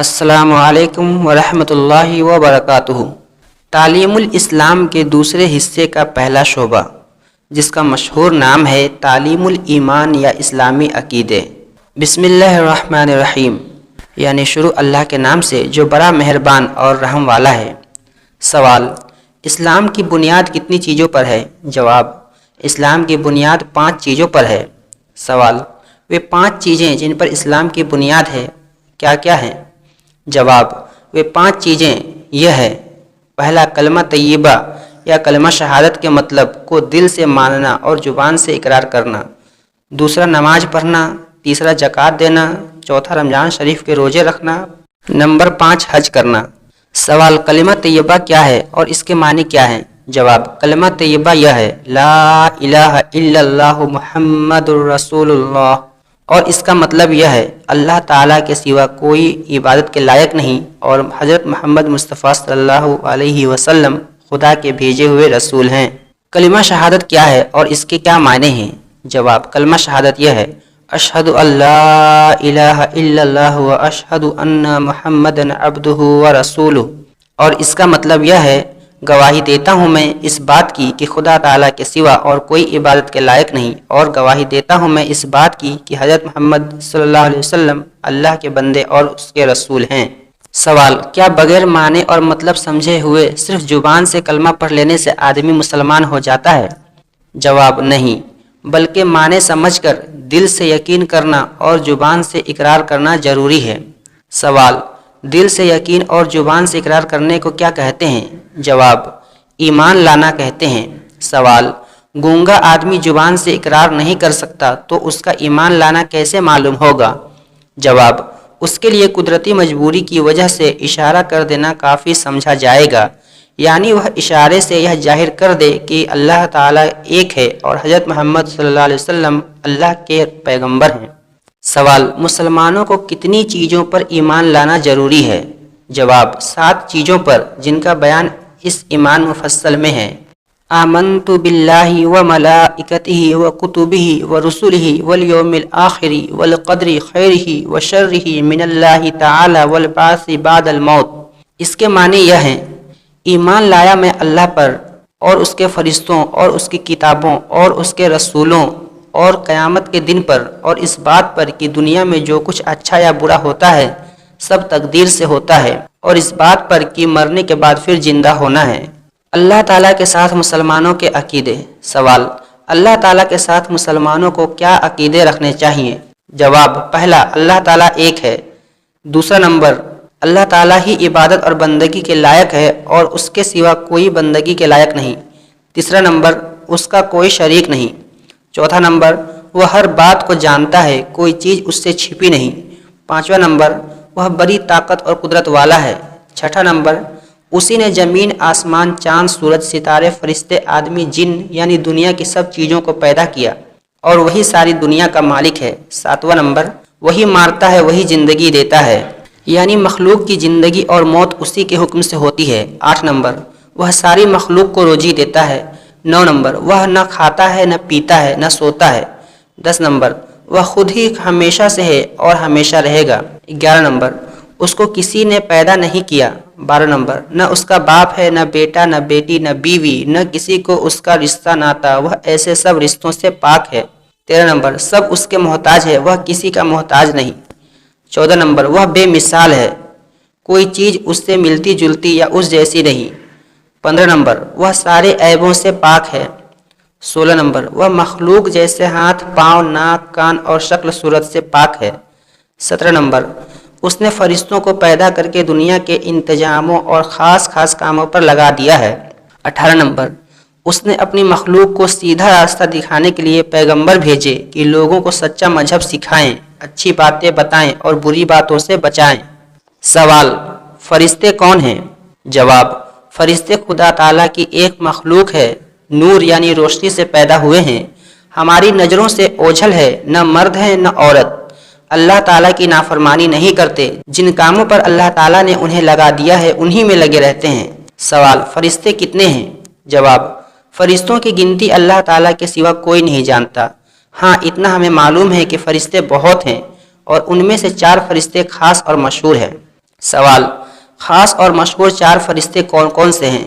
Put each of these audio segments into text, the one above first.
السلام علیکم ورحمۃ اللہ وبرکاتہ۔ تعلیم الاسلام کے دوسرے حصے کا پہلا شعبہ، جس کا مشہور نام ہے تعلیم الایمان یا اسلامی عقیدے۔ بسم اللہ الرحمن الرحیم، یعنی شروع اللہ کے نام سے جو بڑا مہربان اور رحم والا ہے۔ سوال: اسلام کی بنیاد کتنی چیزوں پر ہے؟ جواب: اسلام کی بنیاد 5 چیزوں پر ہے۔ سوال: وہ 5 چیزیں جن پر اسلام کی بنیاد ہے کیا کیا ہیں؟ جواب: وہ 5 چیزیں یہ ہے: پہلا، کلمہ طیبہ یا کلمہ شہادت کے مطلب کو دل سے ماننا اور زبان سے اقرار کرنا۔ دوسرا، نماز پڑھنا۔ تیسرا، زکوٰۃ دینا۔ چوتھا، رمضان شریف کے روزے رکھنا۔ نمبر 5، حج کرنا۔ سوال: کلمہ طیبہ کیا ہے اور اس کے معنی کیا ہیں؟ جواب: کلمہ طیبہ یہ ہے: لا الہ الا اللہ محمد الرسول اللہ، اور اس کا مطلب یہ ہے اللہ تعالیٰ کے سوا کوئی عبادت کے لائق نہیں اور حضرت محمد مصطفیٰ صلی اللہ علیہ وسلم خدا کے بھیجے ہوئے رسول ہیں۔ کلمہ شہادت کیا ہے اور اس کے کیا معنی ہیں؟ جواب: کلمہ شہادت یہ ہے: اشہد ان لا الہ الا اللہ و اشہد ان محمدًا عبدہ و رسولہ، اور اس کا مطلب یہ ہے گواہی دیتا ہوں میں اس بات کی کہ خدا تعالیٰ کے سوا اور کوئی عبادت کے لائق نہیں، اور گواہی دیتا ہوں میں اس بات کی کہ حضرت محمد صلی اللہ علیہ وسلم اللہ کے بندے اور اس کے رسول ہیں۔ سوال: کیا بغیر معنی اور مطلب سمجھے ہوئے صرف زبان سے کلمہ پڑھ لینے سے آدمی مسلمان ہو جاتا ہے؟ جواب: نہیں، بلکہ معنی سمجھ کر دل سے یقین کرنا اور زبان سے اقرار کرنا ضروری ہے۔ سوال: دل سے یقین اور زبان سے اقرار کرنے کو کیا کہتے ہیں؟ جواب: ایمان لانا کہتے ہیں۔ سوال: گونگا آدمی زبان سے اقرار نہیں کر سکتا تو اس کا ایمان لانا کیسے معلوم ہوگا؟ جواب: اس کے لیے قدرتی مجبوری کی وجہ سے اشارہ کر دینا کافی سمجھا جائے گا، یعنی وہ اشارے سے یہ ظاہر کر دے کہ اللہ تعالیٰ ایک ہے اور حضرت محمد صلی اللہ علیہ وسلم اللہ کے پیغمبر ہیں۔ سوال: مسلمانوں کو کتنی چیزوں پر ایمان لانا ضروری ہے؟ جواب: 7 چیزوں پر، جن کا بیان اس ایمان مفصل میں ہے۔ آمنت باللہ وملائکتہ وکتبہ ورسلہ والیوم الآخر والقدر خیرہ وشرہ من اللہ تعالی والبعث بعد الموت۔ اس کے معنی یہ ہیں: ایمان لایا میں اللہ پر اور اس کے فرشتوں اور اس کی کتابوں اور اس کے رسولوں اور قیامت کے دن پر، اور اس بات پر کہ دنیا میں جو کچھ اچھا یا برا ہوتا ہے سب تقدیر سے ہوتا ہے، اور اس بات پر کہ مرنے کے بعد پھر زندہ ہونا ہے۔ اللہ تعالیٰ کے ساتھ مسلمانوں کے عقیدے۔ سوال: اللہ تعالیٰ کے ساتھ مسلمانوں کو کیا عقیدے رکھنے چاہیے؟ جواب: پہلا، اللہ تعالیٰ ایک ہے۔ دوسرا نمبر، اللہ تعالیٰ ہی عبادت اور بندگی کے لائق ہے اور اس کے سوا کوئی بندگی کے لائق نہیں۔ تیسرا نمبر، اس کا کوئی شریک نہیں۔ چوتھا نمبر، وہ ہر بات کو جانتا ہے، کوئی چیز اس سے چھپی نہیں۔ پانچواں نمبر، وہ بڑی طاقت اور قدرت والا ہے۔ چھٹا نمبر، اسی نے زمین، آسمان، چاند، سورج، ستارے، فرشتے، آدمی، جن یعنی دنیا کی سب چیزوں کو پیدا کیا اور وہی ساری دنیا کا مالک ہے۔ ساتواں نمبر، وہی مارتا ہے، وہی زندگی دیتا ہے، یعنی مخلوق کی زندگی اور موت اسی کے حکم سے ہوتی ہے۔ 8 نمبر، وہ ساری مخلوق کو روزی دیتا ہے۔ 9 نمبر، وہ نہ کھاتا ہے، نہ پیتا ہے، نہ سوتا ہے۔ 10 نمبر، وہ خود ہی ہمیشہ سے ہے اور ہمیشہ رہے گا۔ 11 نمبر، اس کو کسی نے پیدا نہیں کیا۔ 12 نمبر، نہ اس کا باپ ہے، نہ بیٹا، نہ بیٹی، نہ بیوی، نہ کسی کو اس کا رشتہ ناتا، وہ ایسے سب رشتوں سے پاک ہے۔ 13 نمبر، سب اس کے محتاج ہے، وہ کسی کا محتاج نہیں۔ 14 نمبر، وہ بے مثال ہے، کوئی چیز اس سے ملتی جلتی یا اس جیسی نہیں۔ 15 نمبر، وہ سارے عیبوں سے پاک ہے۔ 16 نمبر، وہ مخلوق جیسے ہاتھ، پاؤں، ناک، کان اور شکل صورت سے پاک ہے۔ 17 نمبر، اس نے فرشتوں کو پیدا کر کے دنیا کے انتظاموں اور خاص کاموں پر لگا دیا ہے۔ 18 نمبر، اس نے اپنی مخلوق کو سیدھا راستہ دکھانے کے لیے پیغمبر بھیجے کہ لوگوں کو سچا مذہب سکھائیں، اچھی باتیں بتائیں اور بری باتوں سے بچائیں۔ سوال: فرشتے کون ہیں؟ جواب: فرشتے خدا تعالیٰ کی ایک مخلوق ہے، نور یعنی روشنی سے پیدا ہوئے ہیں، ہماری نظروں سے اوجھل ہے، نہ مرد ہیں نہ عورت، اللہ تعالیٰ کی نافرمانی نہیں کرتے، جن کاموں پر اللہ تعالیٰ نے انہیں لگا دیا ہے انہی میں لگے رہتے ہیں۔ سوال: فرشتے کتنے ہیں؟ جواب: فرشتوں کی گنتی اللہ تعالیٰ کے سوا کوئی نہیں جانتا، ہاں اتنا ہمیں معلوم ہے کہ فرشتے بہت ہیں اور ان میں سے 4 فرشتے خاص اور مشہور ہیں۔ سوال، خاص اور مشہور 4 فرشتے کون کون سے ہیں؟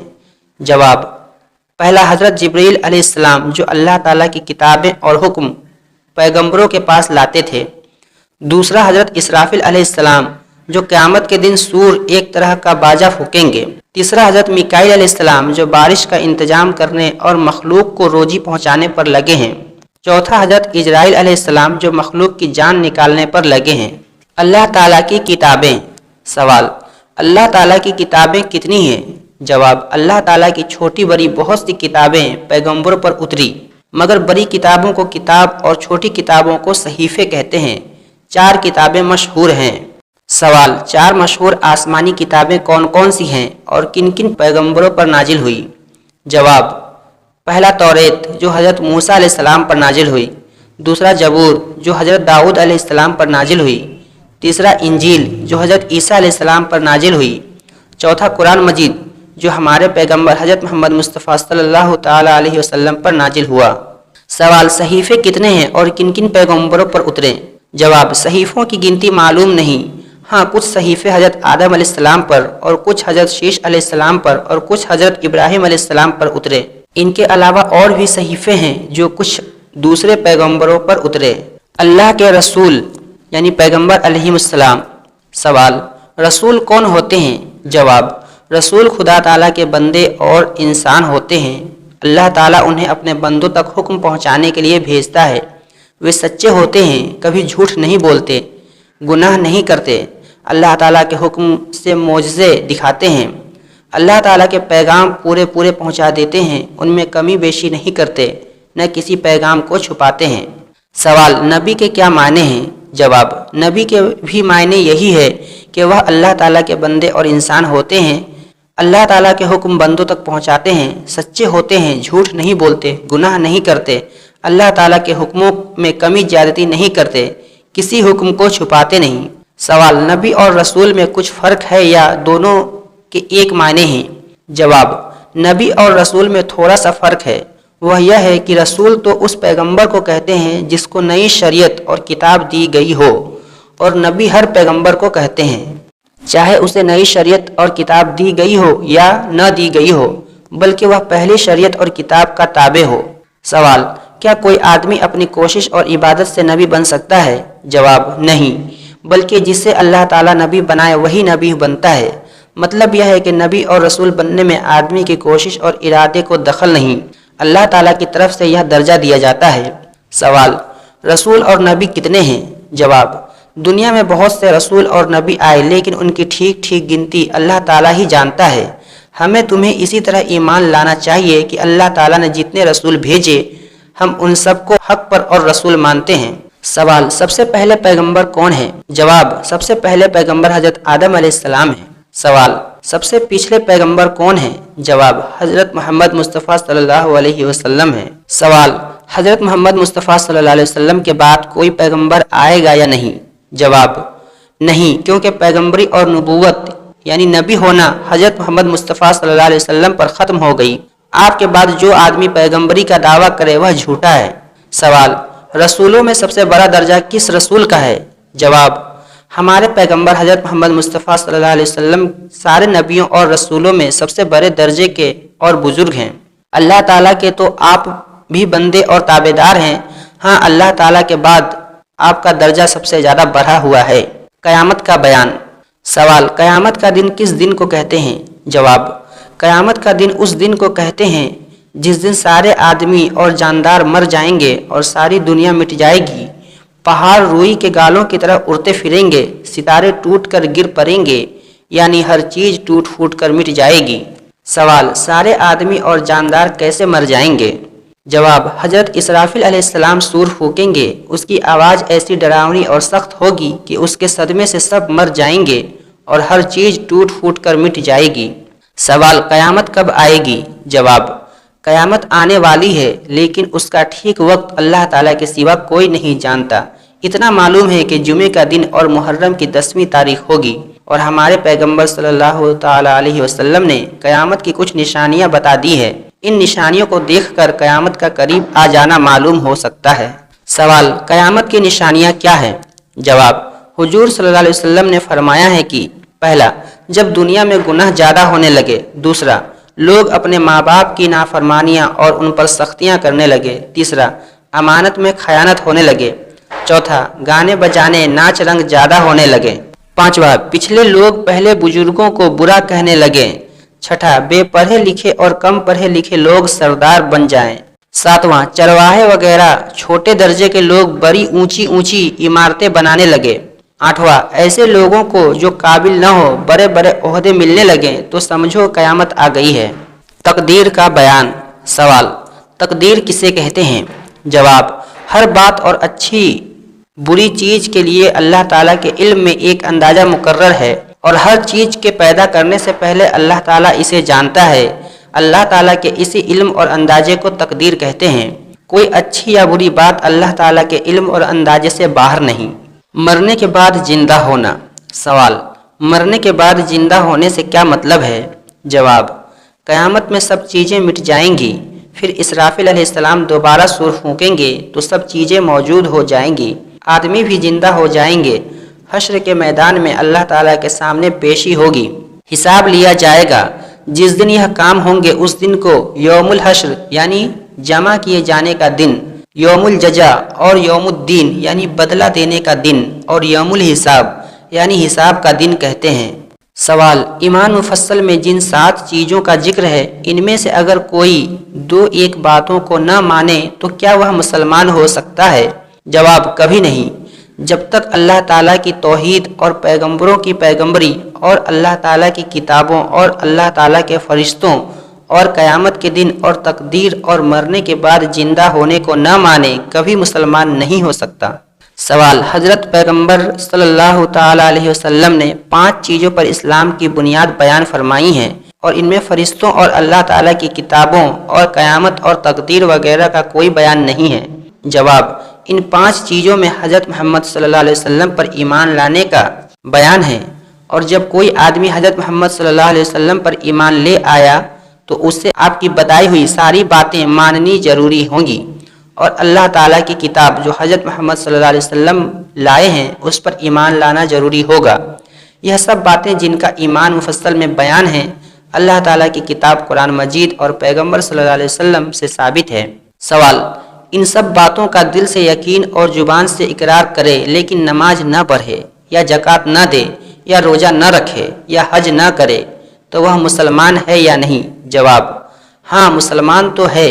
جواب، پہلا حضرت جبرائیل علیہ السلام جو اللہ تعالیٰ کی کتابیں اور حکم پیغمبروں کے پاس لاتے تھے۔ دوسرا حضرت اسرافیل علیہ السلام جو قیامت کے دن سور ایک طرح کا باجا پھونکیں گے۔ تیسرا حضرت میکائیل علیہ السلام جو بارش کا انتظام کرنے اور مخلوق کو روزی پہنچانے پر لگے ہیں۔ چوتھا حضرت اجرائیل علیہ السلام جو مخلوق کی جان نکالنے پر لگے ہیں۔ اللہ تعالیٰ کی کتابیں۔ سوال، اللہ تعالیٰ کی کتابیں کتنی ہیں؟ جواب، اللہ تعالیٰ کی چھوٹی بڑی بہت سی کتابیں پیغمبروں پر اتری، مگر بڑی کتابوں کو کتاب اور چھوٹی کتابوں کو صحیفے کہتے ہیں۔ 4 کتابیں مشہور ہیں۔ سوال، 4 مشہور آسمانی کتابیں کون کون سی ہیں اور کن کن پیغمبروں پر نازل ہوئی؟ جواب، پہلا توریت جو حضرت موسیٰ علیہ السلام پر نازل ہوئی۔ دوسرا زبور جو حضرت داؤد علیہ السلام پر نازل ہوئی۔ تیسرا انجیل جو حضرت عیسیٰ علیہ السلام پر نازل ہوئی۔ چوتھا قرآن مجید جو ہمارے پیغمبر حضرت محمد مصطفیٰ صلی اللہ تعالیٰ علیہ وسلم پر نازل ہوا۔ سوال، صحیفے کتنے ہیں اور کن کن پیغمبروں پر اترے؟ جواب، صحیفوں کی گنتی معلوم نہیں، ہاں کچھ صحیفے حضرت آدم علیہ السلام پر اور کچھ حضرت شیش علیہ السلام پر اور کچھ حضرت ابراہیم علیہ السلام پر اترے۔ ان کے علاوہ اور بھی صحیفے ہیں جو کچھ دوسرے پیغمبروں پر اترے۔ اللہ کے رسول یعنی پیغمبر علیہ السلام۔ سوال، رسول کون ہوتے ہیں؟ جواب، رسول خدا تعالیٰ کے بندے اور انسان ہوتے ہیں۔ اللہ تعالیٰ انہیں اپنے بندوں تک حکم پہنچانے کے لیے بھیجتا ہے۔ وہ سچے ہوتے ہیں، کبھی جھوٹ نہیں بولتے، گناہ نہیں کرتے، اللہ تعالیٰ کے حکم سے معجزے دکھاتے ہیں، اللہ تعالیٰ کے پیغام پورے پہنچا دیتے ہیں، ان میں کمی بیشی نہیں کرتے، نہ کسی پیغام کو چھپاتے ہیں۔ سوال، نبی کے کیا معنی ہیں؟ جواب، نبی کے بھی معنی یہی ہے کہ وہ اللہ تعالیٰ کے بندے اور انسان ہوتے ہیں، اللہ تعالیٰ کے حکم بندوں تک پہنچاتے ہیں، سچے ہوتے ہیں، جھوٹ نہیں بولتے، گناہ نہیں کرتے، اللہ تعالیٰ کے حکموں میں کمی زیادتی نہیں کرتے، کسی حکم کو چھپاتے نہیں۔ سوال، نبی اور رسول میں کچھ فرق ہے یا دونوں کے ایک معنی ہیں؟ جواب، نبی اور رسول میں تھوڑا سا فرق ہے، وہ یہ ہے کہ رسول تو اس پیغمبر کو کہتے ہیں جس کو نئی شریعت اور کتاب دی گئی ہو، اور نبی ہر پیغمبر کو کہتے ہیں، چاہے اسے نئی شریعت اور کتاب دی گئی ہو یا نہ دی گئی ہو، بلکہ وہ پہلی شریعت اور کتاب کا تابع ہو۔ سوال، کیا کوئی آدمی اپنی کوشش اور عبادت سے نبی بن سکتا ہے؟ جواب، نہیں، بلکہ جسے اللہ تعالیٰ نبی بنائے وہی نبی بنتا ہے۔ مطلب یہ ہے کہ نبی اور رسول بننے میں آدمی کی کوشش اور ارادے کو دخل نہیں، اللہ تعالیٰ کی طرف سے یہ درجہ دیا جاتا ہے۔ سوال، رسول اور نبی کتنے ہیں؟ جواب، دنیا میں بہت سے رسول اور نبی آئے، لیکن ان کی ٹھیک گنتی اللہ تعالیٰ ہی جانتا ہے۔ ہمیں تمہیں اسی طرح ایمان لانا چاہیے کہ اللہ تعالیٰ نے جتنے رسول بھیجے ہم ان سب کو حق پر اور رسول مانتے ہیں۔ سوال، سب سے پہلے پیغمبر کون ہے؟ جواب، سب سے پہلے پیغمبر حضرت آدم علیہ السلام ہیں۔ سوال، سب سے پچھلے پیغمبر کون ہیں؟ جواب، حضرت محمد مصطفیٰ صلی اللہ علیہ وسلم ہیں۔ سوال، حضرت محمد مصطفیٰ صلی اللہ علیہ وسلم کے بعد کوئی پیغمبر آئے گا یا نہیں؟ جواب، نہیں، کیونکہ پیغمبری اور نبوت یعنی نبی ہونا حضرت محمد مصطفیٰ صلی اللہ علیہ وسلم پر ختم ہو گئی۔ آپ کے بعد جو آدمی پیغمبری کا دعویٰ کرے وہ جھوٹا ہے۔ سوال، رسولوں میں سب سے بڑا درجہ کس رسول کا ہے؟ جواب، ہمارے پیغمبر حضرت محمد مصطفیٰ صلی اللہ علیہ وسلم سارے نبیوں اور رسولوں میں سب سے بڑے درجے کے اور بزرگ ہیں۔ اللہ تعالیٰ کے تو آپ بھی بندے اور تابعدار ہیں، ہاں اللہ تعالیٰ کے بعد آپ کا درجہ سب سے زیادہ بڑھا ہوا ہے۔ قیامت کا بیان۔ سوال، قیامت کا دن کس دن کو کہتے ہیں؟ جواب، قیامت کا دن اس دن کو کہتے ہیں جس دن سارے آدمی اور جاندار مر جائیں گے اور ساری دنیا مٹ جائے گی، پہاڑ روئی کے گالوں کی طرح اڑتے پھریں گے، ستارے ٹوٹ کر گر پڑیں گے، یعنی ہر چیز ٹوٹ پھوٹ کر مٹ جائے گی۔ سوال، سارے آدمی اور جاندار کیسے مر جائیں گے؟ جواب، حضرت اسرافیل علیہ السلام سور پھونکیں گے، اس کی آواز ایسی ڈراؤنی اور سخت ہوگی کہ اس کے صدمے سے سب مر جائیں گے اور ہر چیز ٹوٹ پھوٹ کر مٹ جائے گی۔ سوال، قیامت کب آئے گی؟ جواب، قیامت آنے والی ہے، لیکن اس کا ٹھیک وقت اللہ تعالیٰ کے سوا کوئی نہیں جانتا۔ اتنا معلوم ہے کہ جمعے کا دن اور محرم کی 10ویں تاریخ ہوگی، اور ہمارے پیغمبر صلی اللہ تعالیٰ علیہ وسلم نے قیامت کی کچھ نشانیاں بتا دی ہے۔ ان نشانیوں کو دیکھ کر قیامت کا قریب آ جانا معلوم ہو سکتا ہے۔ سوال، قیامت کی نشانیاں کیا ہیں؟ جواب، حضور صلی اللہ علیہ وسلم نے فرمایا ہے کہ پہلا، جب دنیا میں گناہ زیادہ ہونے لگے۔ دوسرا، لوگ اپنے ماں باپ کی نافرمانیاں اور ان پر سختیاں کرنے لگے۔ تیسرا، امانت میں خیانت ہونے لگے۔ چوتھا، گانے بجانے ناچ رنگ زیادہ ہونے لگے۔ پانچواں، پچھلے لوگ پہلے بزرگوں کو برا کہنے لگے۔ چھٹا، بے پڑھے لکھے اور کم پڑھے لکھے لوگ سردار بن جائیں۔ ساتواں، چرواہے وغیرہ چھوٹے درجے کے لوگ بڑی اونچی اونچی عمارتیں بنانے لگے۔ آٹھواں، ایسے لوگوں کو جو قابل نہ ہو بڑے بڑے عہدے ملنے لگے تو سمجھو قیامت آ گئی ہے۔ تقدیر کا بیان۔ سوال، تقدیر کسے کہتے ہیں؟ جواب، ہر بات اور اچھی بری چیز کے لیے اللہ تعالیٰ کے علم میں ایک اندازہ مقرر ہے، اور ہر چیز کے پیدا کرنے سے پہلے اللہ تعالیٰ اسے جانتا ہے۔ اللہ تعالیٰ کے اسی علم اور اندازے کو تقدیر کہتے ہیں۔ کوئی اچھی یا بری بات اللہ تعالیٰ کے علم اور اندازے سے باہر نہیں۔ مرنے کے بعد زندہ ہونا۔ سوال، مرنے کے بعد زندہ ہونے سے کیا مطلب ہے؟ جواب، قیامت میں سب چیزیں مٹ جائیں گی، پھر اسرافیل علیہ السلام دوبارہ سور پھونکیں گے تو سب چیزیں موجود ہو جائیں گی، آدمی بھی زندہ ہو جائیں گے۔ حشر کے میدان میں اللہ تعالیٰ کے سامنے پیشی ہوگی، حساب لیا جائے گا۔ جس دن یہ کام ہوں گے اس دن کو یوم الحشر یعنی جمع کیے جانے کا دن، یوم الجزا اور یوم الدین یعنی بدلہ دینے کا دن، اور یوم الحساب یعنی حساب کا دن کہتے ہیں۔ سوال، ایمان مفصل میں جن 7 چیزوں کا ذکر ہے ان میں سے اگر کوئی 2-1 باتوں کو نہ مانے تو کیا وہ مسلمان ہو سکتا ہے؟ جواب، کبھی نہیں۔ جب تک اللہ تعالیٰ کی توحید اور پیغمبروں کی پیغمبری اور اللہ تعالیٰ کی کتابوں اور اللہ تعالیٰ کے فرشتوں اور قیامت کے دن اور تقدیر اور مرنے کے بعد زندہ ہونے کو نہ مانے کبھی مسلمان نہیں ہو سکتا۔ سوال، حضرت پیغمبر صلی اللہ تعالیٰ علیہ وسلم نے 5 چیزوں پر اسلام کی بنیاد بیان فرمائی ہیں اور ان میں فرشتوں اور اللہ تعالیٰ کی کتابوں اور قیامت اور تقدیر وغیرہ کا کوئی بیان نہیں ہے۔ جواب، ان 5 چیزوں میں حضرت محمد صلی اللہ علیہ وسلم پر ایمان لانے کا بیان ہے، اور جب کوئی آدمی حضرت محمد صلی اللہ علیہ وسلم پر ایمان لے آیا تو اس سے آپ کی بتائی ہوئی ساری باتیں ماننی ضروری ہوں گی، اور اللہ تعالیٰ کی کتاب جو حضرت محمد صلی اللہ علیہ وسلم لائے ہیں اس پر ایمان لانا ضروری ہوگا۔ یہ سب باتیں جن کا ایمان مفصل میں بیان ہے اللہ تعالیٰ کی کتاب قرآن مجید اور پیغمبر صلی اللہ علیہ وسلم سے ثابت ہے۔ سوال، ان سب باتوں کا دل سے یقین اور زبان سے اقرار کرے لیکن نماز نہ پڑھے یا زکوٰۃ نہ دے یا روزہ نہ رکھے یا حج نہ کرے تو وہ مسلمان ہے یا نہیں؟ جواب، ہاں مسلمان تو ہے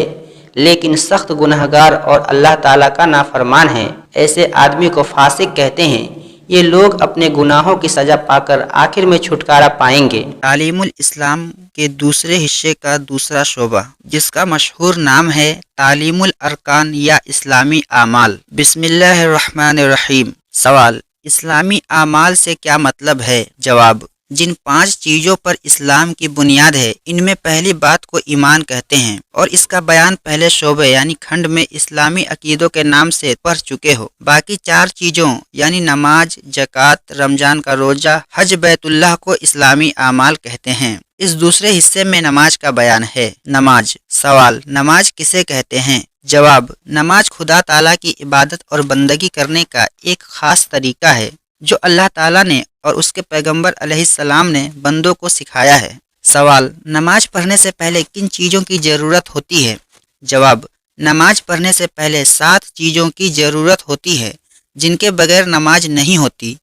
لیکن سخت گنہگار اور اللہ تعالیٰ کا نافرمان ہے۔ ایسے آدمی کو فاسق کہتے ہیں۔ یہ لوگ اپنے گناہوں کی سزا پا کر آخر میں چھٹکارا پائیں گے۔ تعلیم الاسلام کے دوسرے حصے کا دوسرا شعبہ جس کا مشہور نام ہے تعلیم الارکان یا اسلامی اعمال۔ بسم اللہ الرحمن الرحیم۔ سوال، اسلامی اعمال سے کیا مطلب ہے؟ جواب، جن 5 چیزوں پر اسلام کی بنیاد ہے ان میں پہلی بات کو ایمان کہتے ہیں، اور اس کا بیان پہلے شعبے یعنی کھنڈ میں اسلامی عقیدوں کے نام سے پڑھ چکے ہو۔ باقی 4 چیزوں یعنی نماز، زکوٰۃ، رمضان کا روزہ، حج بیت اللہ کو اسلامی اعمال کہتے ہیں۔ اس دوسرے حصے میں نماز کا بیان ہے۔ نماز۔ سوال، نماز کسے کہتے ہیں؟ جواب، نماز خدا تعالیٰ کی عبادت اور بندگی کرنے کا ایک خاص طریقہ ہے جو اللہ تعالیٰ نے اور اس کے پیغمبر علیہ السلام نے بندوں کو سکھایا ہے۔ سوال، نماز پڑھنے سے پہلے کن چیزوں کی ضرورت ہوتی ہے؟ جواب، نماز پڑھنے سے پہلے 7 چیزوں کی ضرورت ہوتی ہے جن کے بغیر نماز نہیں ہوتی۔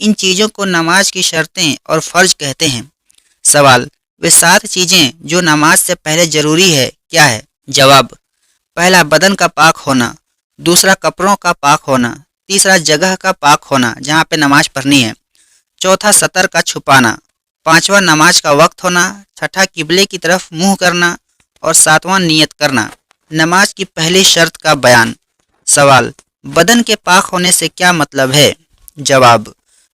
ان چیزوں کو نماز کی شرطیں اور فرض کہتے ہیں۔ سوال، وہ 7 چیزیں جو نماز سے پہلے ضروری ہے کیا ہے؟ جواب، پہلا بدن کا پاک ہونا، دوسرا کپڑوں کا پاک ہونا، تیسرا جگہ کا پاک ہونا جہاں پہ نماز پڑھنی ہے، چوتھا سطر کا چھپانا، پانچواں نماز کا وقت ہونا، چھٹا قبلے کی طرف منہ کرنا، اور ساتواں نیت کرنا۔ نماز کی پہلی شرط کا بیان۔ سوال، بدن کے پاک ہونے سے کیا مطلب ہے؟ جواب،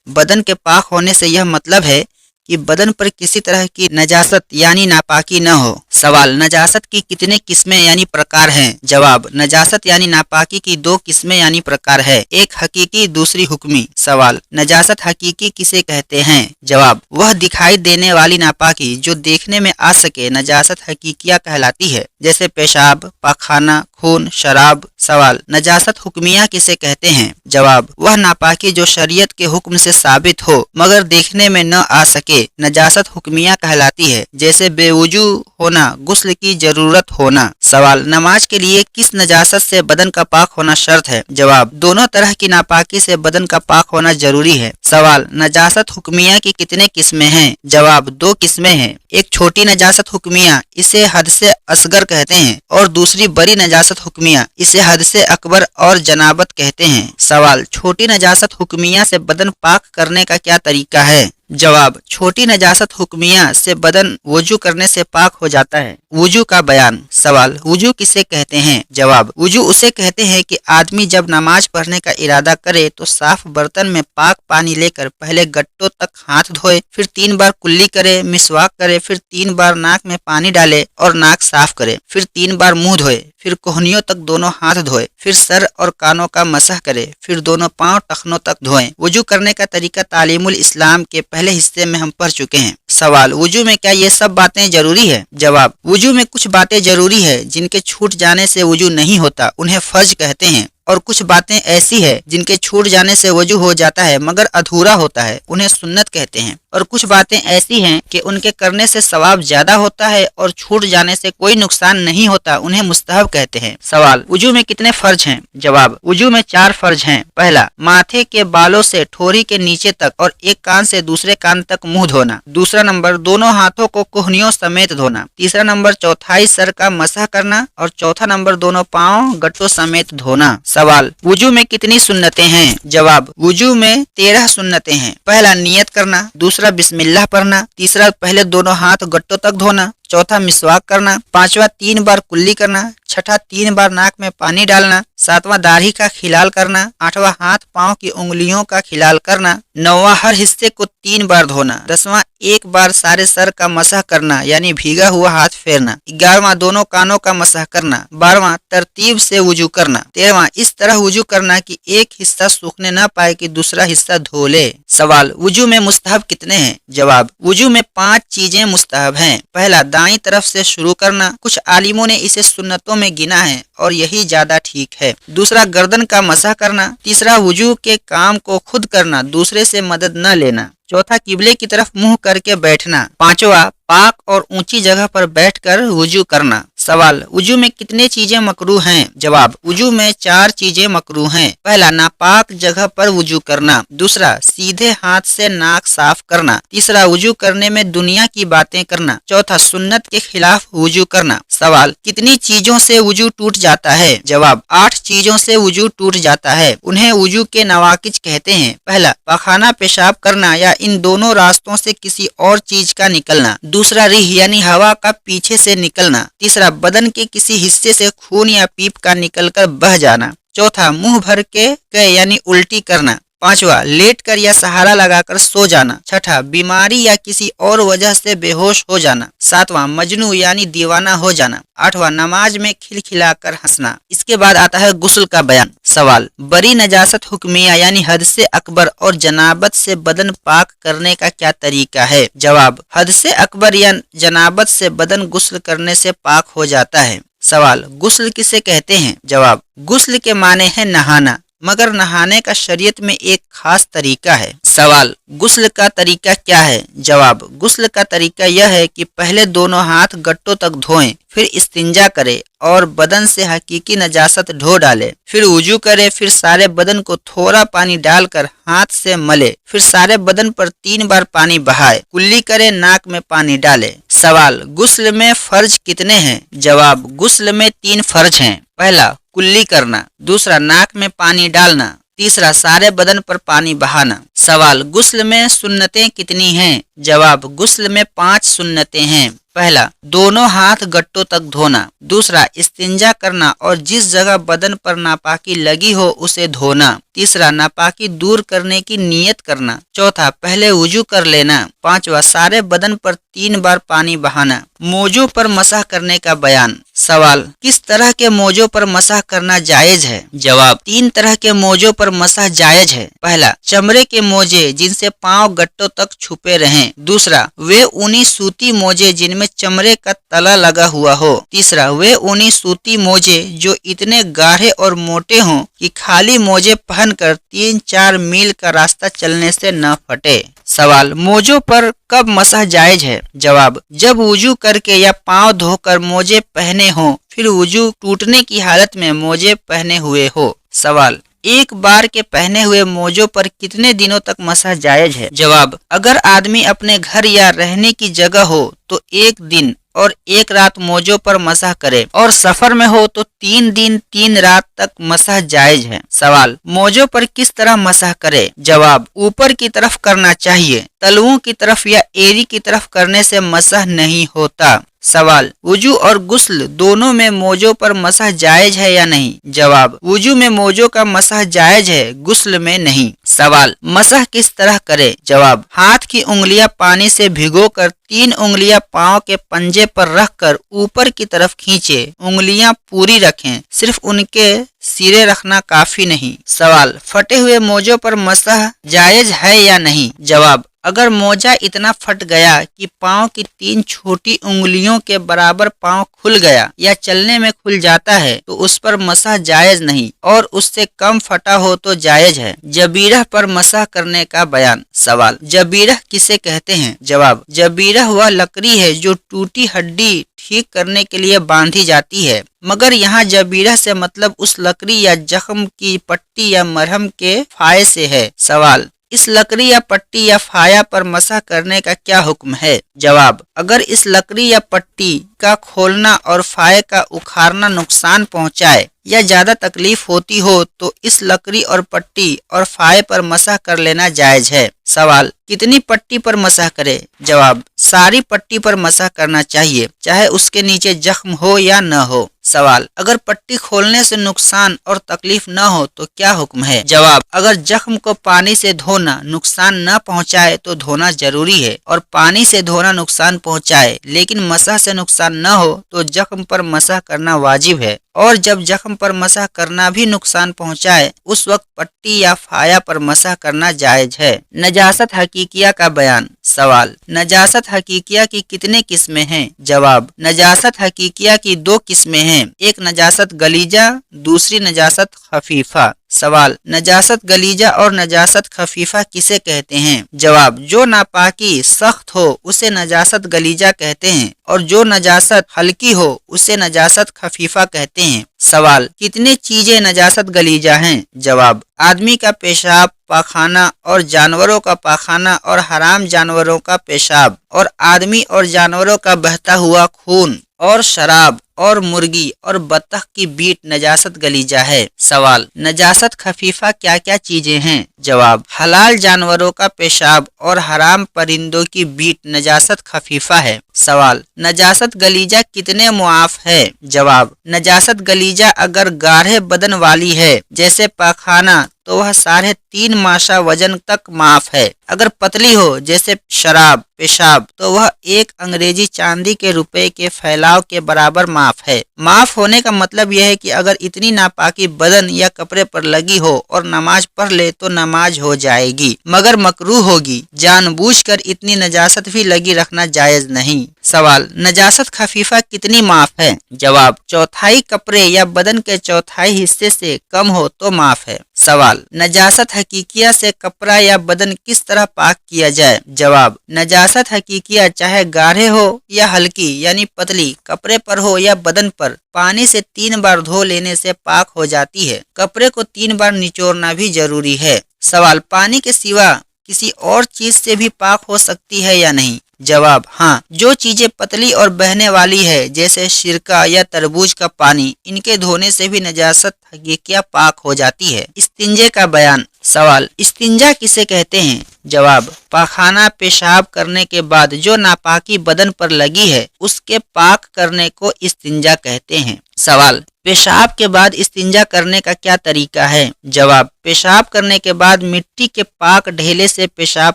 بدن کے پاک ہونے سے یہ مطلب ہے کہ بدن پر کسی طرح کی نجاست یعنی ناپاکی نہ ہو۔ सवाल, नजासत की कितने किस्में यानी प्रकार हैं? जवाब, नजासत यानी नापाकी की 2 किस्में यानी प्रकार है, एक हकीकी दूसरी हुक्मी। सवाल, नजासत हकीकी किसे कहते हैं? जवाब, वह दिखाई देने वाली नापाकी जो देखने में आ सके नजासत हकीकिया कहलाती है, जैसे पेशाब, पाखाना, खून, शराब। सवाल, नजासत हुक्मिया किसे कहते हैं? जवाब, वह नापाकी जो शरीयत के हुक्म से साबित हो मगर देखने में न आ सके नजासत हुक्मिया कहलाती है, जैसे बेवुजू होना, गुस्ल की जरूरत होना। सवाल, नमाज के लिए किस नजासत से बदन का पाक होना शर्त है? जवाब, दोनों तरह की नापाकी से बदन का पाक होना जरूरी है। सवाल, नजासत हुक्मिया की कितने किस्में हैं? जवाब, 2 किस्में हैं, एक छोटी नजासत हुक्मिया इसे हद से असगर कहते हैं और दूसरी बड़ी नजासत हुक्मिया इसे हद से अकबर और जनाबत कहते हैं। सवाल, छोटी नजासत हुक्मिया से बदन पाक करने का क्या तरीका है? जवाब, छोटी नजासत हुक्मिया से बदन वुजू करने से पाक हो जाता है। वुजू का बयान। सवाल, वुजू किसे कहते हैं? जवाब, वुजू उसे कहते हैं कि आदमी जब नमाज पढ़ने का इरादा करे तो साफ बर्तन में पाक पानी लेकर पहले गट्टों तक हाथ धोए, फिर 3 बार कुल्ली करे, मिसवाक करे, फिर 3 बार नाक में पानी डाले और नाक साफ करे, फिर 3 बार मुंह धोए, फिर कोहनियों तक दोनों हाथ धोए, फिर सर और कानों का मसह करे, फिर दोनों पांव टखनों तक धोएं। वुजू करने का तरीका तालीमुल इस्लाम के पहले हिस्से में हम पढ़ चुके हैं। सवाल, वुजू में क्या ये सब बातें जरूरी है? जवाब, वुजू में कुछ बातें जरूरी है जिनके छूट जाने से वुजू नहीं होता, उन्हें फर्ज कहते हैं, और कुछ बातें ऐसी है जिनके छूट जाने से वजू हो जाता है मगर अधूरा होता है, उन्हें सुन्नत कहते हैं, और कुछ बातें ऐसी हैं कि उनके करने से सवाब ज्यादा होता है और छूट जाने से कोई नुकसान नहीं होता, उन्हें मुस्तहब कहते हैं। सवाल, वजू में कितने फर्ज हैं? जवाब, वजू में 4 फर्ज हैं। पहला, माथे के बालों से ठोरी के नीचे तक और एक कान से दूसरे कान तक मुंह धोना। दूसरा नंबर, दोनों हाथों को कोहनियों समेत धोना। तीसरा नंबर, चौथाई सर का मसह करना, और चौथा नंबर, दोनों पाँव गट्टों समेत धोना। सवाल, वुजू में कितनी सुन्नतें हैं? जवाब, वुजू में 13 सुन्नतें हैं। पहला, नियत करना, दूसरा बिस्मिल्लाह पढ़ना, तीसरा पहले दोनों हाथ गट्टों तक धोना, चौथा मिसवाक करना, पांचवा 3 बार कुल्ली करना, छठा 3 बार नाक में पानी डालना, सातवां दाढ़ी का खिलाल करना, आठवां हाथ पांव की उंगलियों का खिलाल करना, नौवां हर हिस्से को 3 बार धोना, 10वां 1 बार सारे सर का मसह करना यानी भीगा हुआ हाथ फेरना, 11वां दोनों कानों का मसह करना, 12वां तरतीब से वुजू करना, 13वां इस तरह वुजू करना कि एक हिस्सा सूखने न पाए कि दूसरा हिस्सा धो ले। सवाल, वुजू में मुस्तहब कितने हैं? जवाब, वुजू में 5 चीजें मुस्तहब हैं। पहला, दाईं तरफ से शुरू करना, कुछ आलिमों ने इसे सुन्नतों में गिना है और यही ज्यादा ठीक है। दूसरा, गर्दन का मसह करना। तीसरा, वुजू के काम को खुद करना, दूसरे से मदद न लेना। चौथा, किबले की तरफ मुंह करके बैठना। पांचवा, पाक और ऊंची जगह पर बैठकर वुजू करना। सवाल, वुजू में कितने चीजें मकरूह हैं? जवाब, वुजू में 4 चीजें मकरूह हैं। पहला, नापाक जगह पर वुजू करना। दूसरा, सीधे हाथ से नाक साफ करना। तीसरा, वुजू करने में दुनिया की बातें करना। चौथा, सुन्नत के खिलाफ वुजू करना। सवाल, कितनी चीजों से वुजू टूट जाता है? जवाब, 8 चीजों से वुजू टूट जाता है। उन्हें वुजू के नवाकिज कहते हैं। पहला, पाखाना पेशाब करना या इन दोनों रास्तों से किसी और चीज का निकलना। दूसरा, रिह यानी हवा का पीछे से निकलना। तीसरा, बदन के किसी हिस्से से खून या पीप का निकलकर बह जाना। चौथा, मुंह भर के यानी उल्टी करना। पांचवा, लेट कर या सहारा लगाकर सो जाना। छठा, बीमारी या किसी और वजह से बेहोश हो जाना। सातवां, मजनू यानी दीवाना हो जाना। आठवां, नमाज में खिलखिलाकर हंसना। इसके बाद आता है गुस्ल का बयान। सवाल, बड़ी नजासत हुक्मिया यानी हद से अकबर और जनाबत से बदन पाक करने का क्या तरीका है? जवाब, हद से अकबर या जनाबत से बदन गुस्ल करने से पाक हो जाता है। सवाल, गुस्ल किसे कहते हैं? जवाब, गुस्ल के माने हैं नहाना, मगर नहाने का शरीयत में एक खास तरीका है। सवाल, गुस्ल का तरीका क्या है? जवाब, गुस्ल का तरीका यह है कि पहले दोनों हाथ गट्टों तक धोएं, फिर इस्तिंजा करे और बदन से हकीकी नजासत ढो डाले, फिर वुजू करे, फिर सारे बदन को थोड़ा पानी डालकर हाथ से मले, फिर सारे बदन पर 3 बार पानी बहाए, कुल्ली करे, नाक में पानी डाले। सवाल, गुस्ल में फर्ज कितने हैं? जवाब, गुस्ल में 3 फर्ज हैं। पहला, कुल्ली करना। दूसरा, नाक में पानी डालना। तीसरा, सारे बदन पर पानी बहाना। सवाल, गुस्ल में सुन्नतें कितनी हैं? जवाब, गुस्ल में 5 सुन्नतें हैं। पहला, दोनों हाथ गट्टों तक धोना। दूसरा, इस्तिंजा करना और जिस जगह बदन पर नापाकी लगी हो उसे धोना। तीसरा, नापाकी दूर करने की नीयत करना। चौथा, पहले वुजू कर लेना। पांचवा, सारे बदन पर 3 बार पानी बहाना। मोजों पर मसाह करने का बयान। सवाल, किस तरह के मोजों पर मसाह करना जायज है? जवाब, 3 तरह के मोजों पर मसाह जायज है। पहला, चमड़े के मोजे जिनसे पांव गट्टों तक छुपे रहें। दूसरा, वे ऊनी सूती मोजे जिनमें चमड़े का तला लगा हुआ हो। तीसरा, वे ऊनी सूती मोजे जो इतने गाढ़े और मोटे हों कि खाली मोजे पहनकर 3-4 मील का रास्ता चलने से न फटे। सवाल, मोजों पर कब मसाह जायज है? जवाब, जब वुजू करके या पांव धोकर मोजे पहने हो, फिर वुजू टूटने की हालत में मोजे पहने हुए हो। सवाल, एक बार के पहने हुए मोजों पर कितने दिनों तक मसाह जायज है? जवाब, अगर आदमी अपने घर या रहने की जगह हो तो 1 दिन और 1 रात मोजों पर मसाह करे और सफर में हो तो 3 दिन 3 रात तक मसाह जायज है। सवाल, मोजों पर किस तरह मसाह करे? जवाब, ऊपर की तरफ करना चाहिए। तलवों की तरफ या एड़ी की तरफ करने से मसाह नहीं होता। सवाल, वुजू और गुस्ल दोनों में मोजों पर मसाह जायज है या नहीं? जवाब, वुजू में मोजों का मसाह जायज है, गुस्ल में नहीं। सवाल, मसाह किस तरह करे? जवाब, हाथ की उंगलियां पानी से भिगोकर 3 उंगलियां पांव के पंजे पर रखकर ऊपर की तरफ खींचे। उंगलियां पूरी रखें, सिर्फ उनके सिरे रखना काफी नहीं। सवाल, फटे हुए मोजों पर मसाह जायज है या नहीं? जवाब, अगर मोजा इतना फट गया कि पांव की 3 छोटी उंगलियों के बराबर पांव खुल गया या चलने में खुल जाता है तो उस पर मसाह जायज नहीं और उससे कम फटा हो तो जायज है। जबीरह पर मसाह करने का बयान। सवाल, जबीरह किसे कहते हैं? जवाब, जबीरह वह लकड़ी है जो टूटी हड्डी ठीक करने के लिए बांधी जाती है, मगर यहाँ जबीरह से मतलब उस लकड़ी या जख्म की पट्टी या मरहम के फाये से है। सवाल, इस लकड़ी या पट्टी या फाया पर मसाह करने का क्या हुक्म है? जवाब, अगर इस लकड़ी या पट्टी का खोलना और फाये का उखाड़ना नुकसान पहुंचाए या ज्यादा तकलीफ होती हो तो इस लकड़ी और पट्टी और फाये पर मसाह कर लेना जायज है। सवाल, कितनी पट्टी पर मसाह करे? जवाब, सारी पट्टी पर मसाह करना चाहिए, चाहे उसके नीचे जख्म हो या न हो। सवाल, अगर पट्टी खोलने से नुकसान और तकलीफ न हो तो क्या हुक्म है? जवाब, अगर जख्म को पानी से धोना नुकसान न पहुंचाए तो धोना जरूरी है और पानी से धोना नुकसान पहुंचाए लेकिन मसाह से नुकसान न हो तो जख्म पर मसाह करना वाजिब है और जब जख्म पर मसाह करना भी नुकसान पहुंचाए उस वक्त पट्टी या फाया पर मसाह करना जायज है। नजासत हकीकिया का बयान। सवाल, नजासत हकीकिया की कितने किस्में हैं? जवाब, नजासत हकीकिया की 2 किस्में हैं, एक नजासत गलीजा, दूसरी नजासत खफीफा। सवाल, नजासत गलीजा और नजासत खफीफा किसे कहते हैं? जवाब, जो नापाकी सख्त हो उसे नजासत गलीजा कहते हैं और जो नजासत हल्की हो उसे नजासत खफीफा कहते हैं। सवाल, कितने चीजें नजासत गलीजा हैं? जवाब, आदमी का पेशाब, पाखाना और जानवरों का पाखाना और हराम जानवरों का पेशाब और आदमी और जानवरों का बहता हुआ खून और शराब और मुर्गी और बतख की बीट नजासत गलीजा है। सवाल, नजासत खफीफा क्या क्या चीजें हैं? जवाब, हलाल जानवरों का पेशाब और हराम परिंदों की बीट नजासत खफीफा है। सवाल, नजासत गलीजा कितने मुआफ है? जवाब, नजासत गलीजा अगर गाढ़े बदन वाली है जैसे पाखाना तो वह 3.5 माशा वजन तक माफ है। अगर पतली हो जैसे शराब, पेशाब तो वह 1 अंग्रेजी चांदी के रुपए के फैलाव के बराबर माफ है। माफ होने का मतलब यह है कि अगर इतनी नापाकी बदन या कपड़े पर लगी हो और नमाज पढ़ ले तो नमाज हो जाएगी, मगर मकरूह होगी। जानबूझकर इतनी नजासत भी लगी रखना जायज नहीं। सवाल, नजासत खफीफा कितनी माफ है? जवाब, 1/4 कपड़े या बदन के 1/4 हिस्से से कम हो तो माफ है। सवाल, नजासत हकीकिया से कपड़ा या बदन किस तरह पाक किया जाए? जवाब, नजासत हकीकिया चाहे गाढ़े हो या हल्की यानी पतली, कपड़े पर हो या बदन पर, पानी से 3 बार धो लेने से पाक हो जाती है। कपड़े को 3 बार निचोड़ना भी जरूरी है। सवाल, पानी के सिवा किसी और चीज से भी पाक हो सकती है या नहीं? जवाब हाँ, जो चीजें पतली और बहने वाली है जैसे सिरका या तरबूज का पानी, इनके धोने से भी नजासत हकीकिया पाक हो जाती है। इस्तिंजे का बयान। सवाल, इस्तिंजा किसे कहते हैं? जवाब, पाखाना पेशाब करने के बाद जो नापाकी बदन पर लगी है उसके पाक करने को इस्तिंजा कहते हैं। सवाल, पेशाब के बाद इस्तिंजा करने का क्या तरीका है? जवाब, पेशाब करने के बाद मिट्टी के पाक ढेले से पेशाब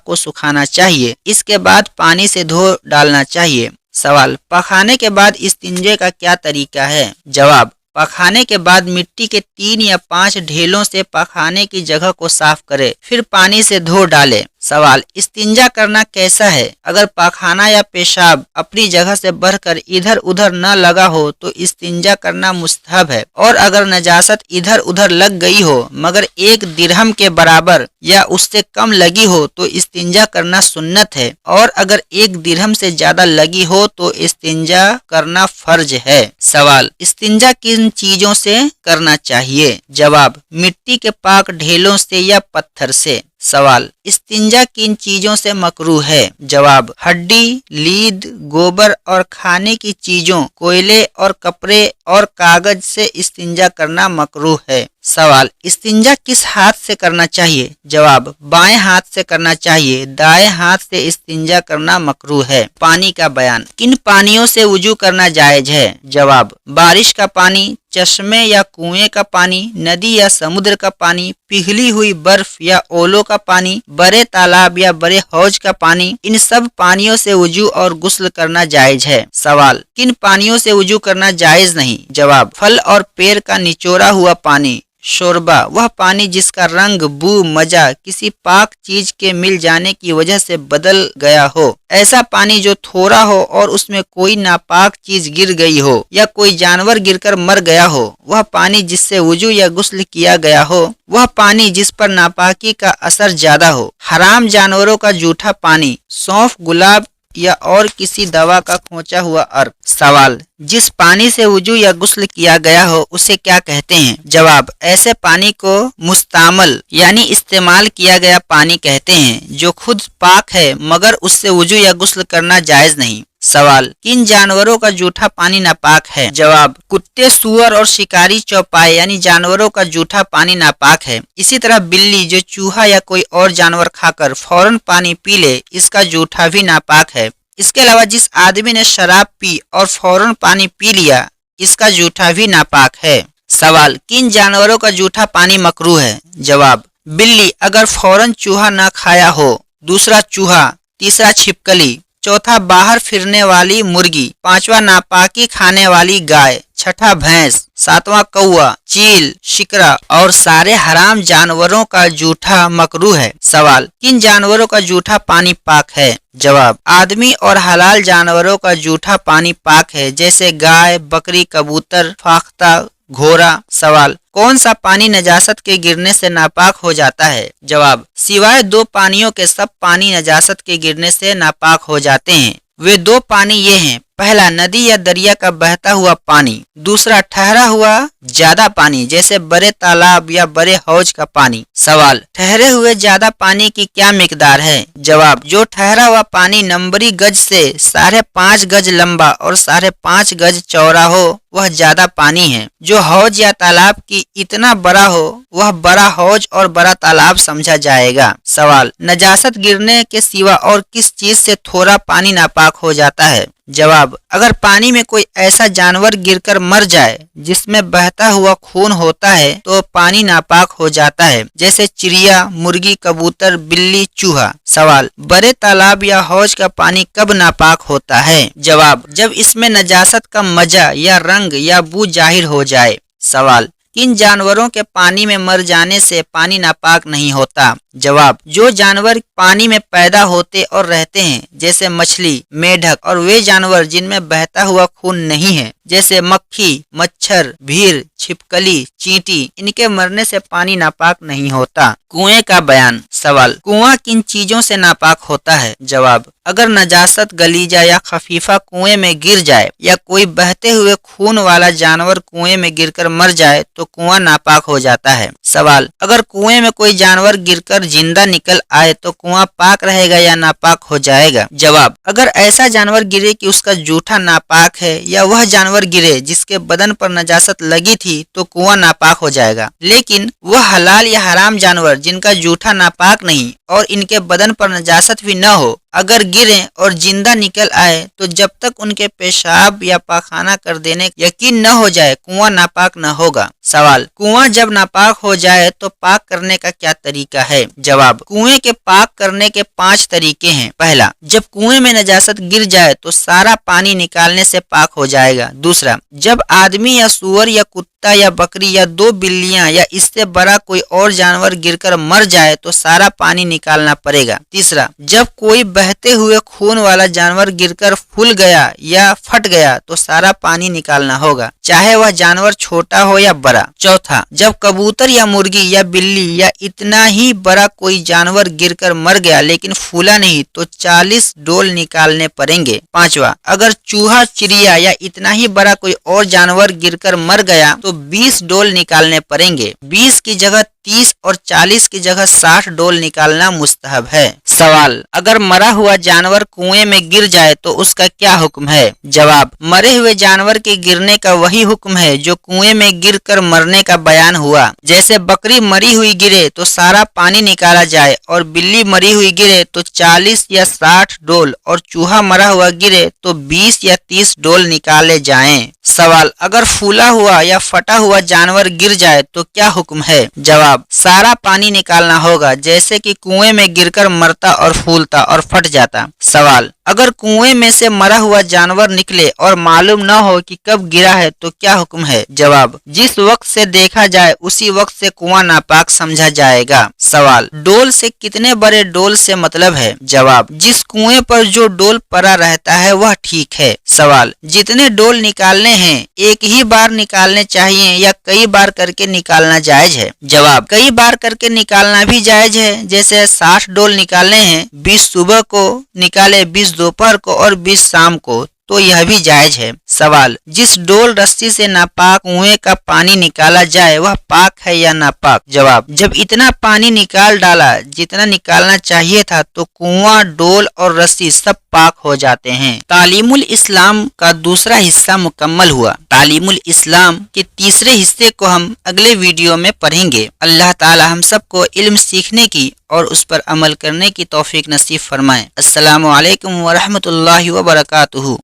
को सुखाना चाहिए, इसके बाद पानी से धो डालना चाहिए। सवाल, पखाने के बाद इस्तिंजे का क्या तरीका है? जवाब, पखाने के बाद मिट्टी के 3 या 5 ढेलों से पखाने की जगह को साफ करें, फिर पानी से धो डालें। सवाल, इस्तिंजा करना कैसा है? अगर पखाना या पेशाब अपनी जगह से बढ़कर इधर उधर न लगा हो तो इस्तिंजा करना मुस्तहब है, और अगर नजासत इधर उधर लग गई हो मगर 1 दिरहम के बराबर या उससे कम लगी हो तो इस्तिंजा करना सुन्नत है, और अगर 1 दिरहम से ज्यादा लगी हो तो इस्तिंजा करना फर्ज है। सवाल, इस्तिंजा किन चीजों से करना चाहिए? जवाब, मिट्टी के पाक ढेलों से या पत्थर से। सवाल, इस्तिंजा किन चीजों से मकरूह है? जवाब, हड्डी, लीद, गोबर और खाने की चीजों, कोयले और कपड़े और कागज से इस्तिंजा करना मकरूह है। सवाल, इस्तिंजा किस हाथ से करना चाहिए? जवाब, बाएं हाथ से करना चाहिए, दाएं हाथ से इस्तिंजा करना मकरूह है। पानी का बयान। किन पानियों से वुजू करना जायज है? जवाब, बारिश का पानी, चश्मे या कुएं का पानी, नदी या समुद्र का पानी, पिघली हुई बर्फ या ओलों का पानी, बड़े तालाब या बड़े हौज का पानी, इन सब पानियों से वुजू और गुस्ल करना जायज है। सवाल, किन पानियों से वुजू करना जायज नहीं? जवाब, फल और पेड़ का निचोड़ा हुआ पानी, शोरबा, वह पानी जिसका रंग, बू, मजा किसी पाक चीज के मिल जाने की वजह से बदल गया हो, ऐसा पानी जो थोड़ा हो और उसमें कोई नापाक चीज गिर गई हो या कोई जानवर गिरकर मर गया हो, वह पानी जिससे वुजू या गुस्ल किया गया हो, वह पानी जिस पर नापाकी का असर ज्यादा हो, हराम जानवरों का जूठा पानी, सौंफ, गुलाब या और किसी दवा का खोचा हुआ अर्क। सवाल, जिस पानी से वुजू या गुस्ल किया गया हो उसे क्या कहते हैं? जवाब, ऐसे पानी को मुस्तामल यानी इस्तेमाल किया गया पानी कहते हैं जो खुद पाक है मगर उससे वुजू या गुस्ल करना जायज नहीं। सवाल, किन जानवरों का जूठा पानी नापाक है? जवाब, कुत्ते, सूअर और शिकारी चौपाए यानी जानवरों का जूठा पानी नापाक है। इसी तरह बिल्ली जो चूहा या कोई और जानवर खाकर फौरन पानी पी ले, इसका जूठा भी नापाक है। इसके अलावा जिस आदमी ने शराब पी और फौरन पानी पी लिया, इसका जूठा भी नापाक है। सवाल, किन जानवरों का जूठा पानी मकरूह है? जवाब, बिल्ली अगर फौरन चूहा न खाया हो, दूसरा चूहा, तीसरा छिपकली, चौथा बाहर फिरने वाली मुर्गी, पांचवा नापाकी खाने वाली गाय, छठा भैंस, सातवां कौआ, चील, शिकरा और सारे हराम जानवरों का जूठा मकरूह है। सवाल, किन जानवरों का जूठा पानी पाक है? जवाब, आदमी और हलाल जानवरों का जूठा पानी पाक है जैसे गाय, बकरी, कबूतर, फाख्ता, घोड़ा। सवाल, कौन सा पानी नजासत के गिरने से नापाक हो जाता है? जवाब, सिवाय 2 पानियों के सब पानी नजासत के गिरने से नापाक हो जाते हैं। वे 2 पानी ये हैं, पहला नदी या दरिया का बहता हुआ पानी, दूसरा ठहरा हुआ ज्यादा पानी जैसे बड़े तालाब या बड़े हौज का पानी। सवाल, ठहरे हुए ज्यादा पानी की क्या मिकदार है? जवाब, जो ठहरा हुआ पानी नंबरी गज से 5.5 गज लंबा और 5.5 गज चौड़ा हो वह ज्यादा पानी है। जो हौज या तालाब की इतना बड़ा हो वह बड़ा हौज और बड़ा तालाब समझा जाएगा। सवाल, नजासत गिरने के सिवा और किस चीज से थोड़ा पानी नापाक हो जाता है? जवाब, अगर पानी में कोई ऐसा जानवर गिरकर मर जाए जिसमें बहता हुआ खून होता है तो पानी नापाक हो जाता है जैसे चिड़िया, मुर्गी, कबूतर, बिल्ली, चूहा। सवाल, बड़े तालाब या हौज का पानी कब नापाक होता है? जवाब, जब इसमें नजासत का मजा या रंग या बू जाहिर हो जाए। सवाल, किन जानवरों के पानी में मर जाने से पानी नापाक नहीं होता? जवाब, जो जानवर पानी में पैदा होते और रहते हैं जैसे मछली, मेढक और वे जानवर जिनमें बहता हुआ खून नहीं है जैसे मक्खी, मच्छर, भीड़, छिपकली, चींटी, इनके मरने से पानी नापाक नहीं होता। कुएं का बयान। सवाल, कुआं किन चीजों से नापाक होता है? जवाब, अगर नजासत गलीजा या खफीफा कुएं में गिर जाए या कोई बहते हुए खून वाला जानवर कुएं में गिरकर मर जाए तो कुआं नापाक हो जाता है। सवाल, अगर कुएं में कोई जानवर गिरकर जिंदा निकल आए तो कुआं पाक रहेगा या नापाक हो जाएगा? जवाब, अगर ऐसा जानवर गिरे कि उसका जूठा नापाक है या वह जानवर गिरे जिसके बदन पर नजासत लगी थी तो कुआं नापाक हो जाएगा। लेकिन वह हलाल या हराम जानवर जिनका जूठा नापाक नहीं और इनके बदन पर नजासत भी न हो, अगर गिरे और जिंदा निकल आए तो जब तक उनके पेशाब या पाखाना कर देने यकीन न हो जाए कुआं नापाक न होगा। सवाल, कुआं जब नापाक हो जाए तो पाक करने का क्या तरीका है? जवाब, कुएं के पाक करने के 5 तरीके हैं। पहला, जब कुएं में नजासत गिर जाए तो सारा पानी निकालने से पाक हो जाएगा। दूसरा, जब आदमी या सूअर या कुत्ता या बकरी या 2 बिल्लियां या इससे बड़ा कोई और जानवर गिरकर मर जाए तो सारा पानी निकालना पड़ेगा। तीसरा, जब कोई बहते हुए खून वाला जानवर गिरकर फूल गया या फट गया तो सारा पानी निकालना होगा, चाहे वह जानवर छोटा हो या बड़ा। चौथा, जब कबूतर या मुर्गी या बिल्ली या इतना ही बड़ा कोई जानवर गिरकर मर गया लेकिन फूला नहीं तो 40 डोल निकालने पड़ेंगे। पांचवा, अगर चूहा, चिड़िया या इतना ही बड़ा कोई और जानवर गिरकर मर गया तो 20 डोल निकालने पड़ेंगे। 20 की जगह 30 और 40 की जगह 60 डोल निकालना मुस्तहब है। सवाल, अगर मरा हुआ जानवर कुएं में गिर जाए तो उसका क्या हुक्म है? जवाब, मरे हुए जानवर के गिरने का वही हुक्म है जो कुएं में गिरकर मरने का बयान हुआ। जैसे बकरी मरी हुई गिरे तो सारा पानी निकाला जाए और बिल्ली मरी हुई गिरे तो 40 या 60 डोल और चूहा मरा हुआ गिरे तो 20 या 30 डोल निकाले जाएं। सवाल, अगर फूला हुआ या फटा हुआ जानवर गिर जाए तो क्या हुक्म है? जवाब, सारा पानी निकालना होगा जैसे कि कुएं में गिरकर मरता और फूलता और फट जाता। सवाल, अगर कुएं में से मरा हुआ जानवर निकले और मालूम न हो कि कब गिरा है तो क्या हुक्म है? जवाब, जिस वक्त से देखा जाए उसी वक्त से कुआं नापाक समझा जाएगा। सवाल, डोल से कितने बड़े डोल से मतलब है? जवाब, जिस कुएं पर जो डोल पड़ा रहता है वह ठीक है। सवाल, जितने डोल निकालने हैं एक ही बार निकालने चाहिए या कई बार करके निकालना जायज है? जवाब, कई बार करके निकालना भी जायज है। जैसे 60 डोल निकालने हैं, 20 सुबह को निकाले, 20 दोपहर को और 20 शाम को, तो यह भी जायज है। सवाल, जिस डोल रस्सी से नापाक कुएं का पानी निकाला जाए वह पाक है या नापाक? जवाब, जब इतना पानी निकाल डाला जितना निकालना चाहिए था तो कुआं, डोल और रस्सी सब पाक हो जाते हैं। तालीमुल इस्लाम का दूसरा हिस्सा मुकम्मल हुआ। तालीमुल इस्लाम के तीसरे हिस्से को हम अगले वीडियो में पढ़ेंगे। अल्लाह ताला हम सबको इल्म सीखने की और उस पर अमल करने की तौफीक नसीब फरमाए। अस्सलामु अलैकुम व रहमतुल्लाहि व बरकातुहू।